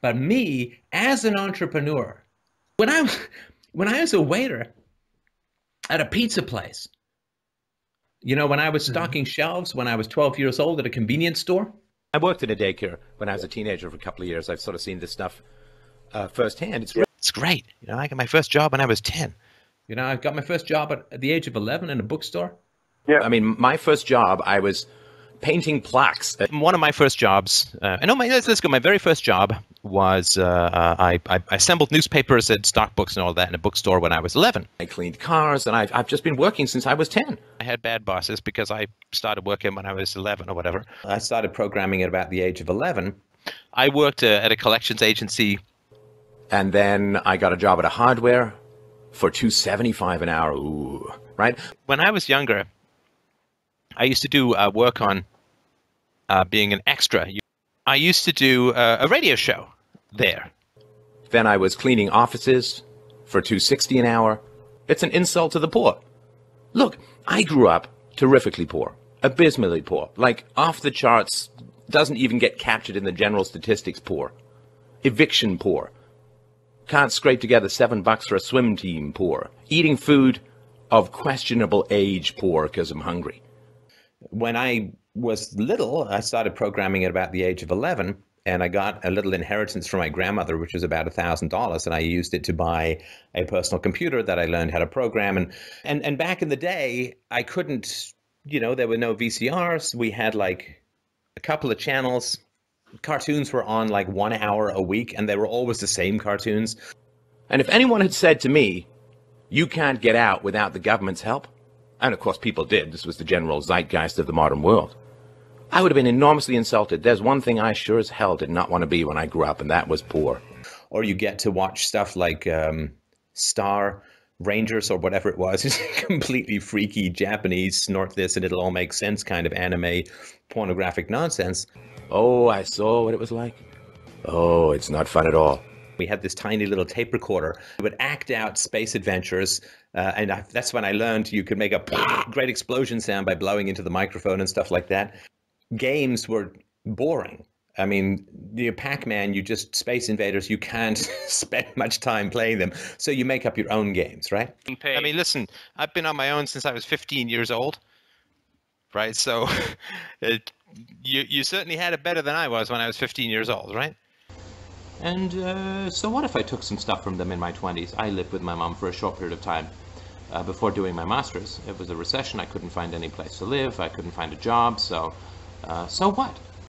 But me, as an entrepreneur, when I when I was a waiter at a pizza place, when I was Hmm. stocking shelves when I was 12 years old at a convenience store. I worked in a daycare when I was a teenager for a couple of years. I've sort of seen this stuff firsthand. It's great. I got my first job when I was 10. I got my first job at the age of 11 in a bookstore. Yeah. I mean, my first job, I was painting plaques. One of my first jobs, let's go. My very first job was I assembled newspapers and stock books and all that in a bookstore when I was 11. I cleaned cars, and I've just been working since I was 10. I had bad bosses because I started working when I was 11 or whatever. I started programming at about the age of 11. I worked at a collections agency. And then I got a job at a hardware for $2.75 an hour. Ooh, right? When I was younger, I used to do work on being an extra. I used to do a radio show there. Then I was cleaning offices for $2.60 an hour. It's an insult to the poor. Look, I grew up terrifically poor, abysmally poor, like off the charts, doesn't even get captured in the general statistics poor, eviction poor, can't scrape together $7 for a swim team poor, eating food of questionable age poor because I'm hungry. When I was little, I started programming at about the age of 11, and I got a little inheritance from my grandmother, which was about $1,000, and I used it to buy a personal computer that I learned how to program. And back in the day, I couldn't, there were no VCRs. We had like a couple of channels. Cartoons were on like 1 hour a week, and they were always the same cartoons. And if anyone had said to me, you can't get out without the government's help, and of course people did, this was the general zeitgeist of the modern world, I would have been enormously insulted. There's one thing I sure as hell did not want to be when I grew up, and that was poor. Or you get to watch stuff like Star Rangers or whatever it was. It's completely freaky Japanese, snort this and it'll all make sense kind of anime pornographic nonsense. Oh, I saw what it was like. Oh, it's not fun at all. We had this tiny little tape recorder. It would act out space adventures, and that's when I learned you could make a great explosion sound by blowing into the microphone and stuff like that. Games were boring. I mean, the Pac-Man, Space Invaders, you can't spend much time playing them. So you make up your own games, right? I mean, listen, I've been on my own since I was 15 years old, right? So you certainly had it better than I was when I was 15 years old, right? And so what if I took some stuff from them in my 20s? I lived with my mom for a short period of time before doing my master's. It was a recession. I couldn't find any place to live. I couldn't find a job. So what?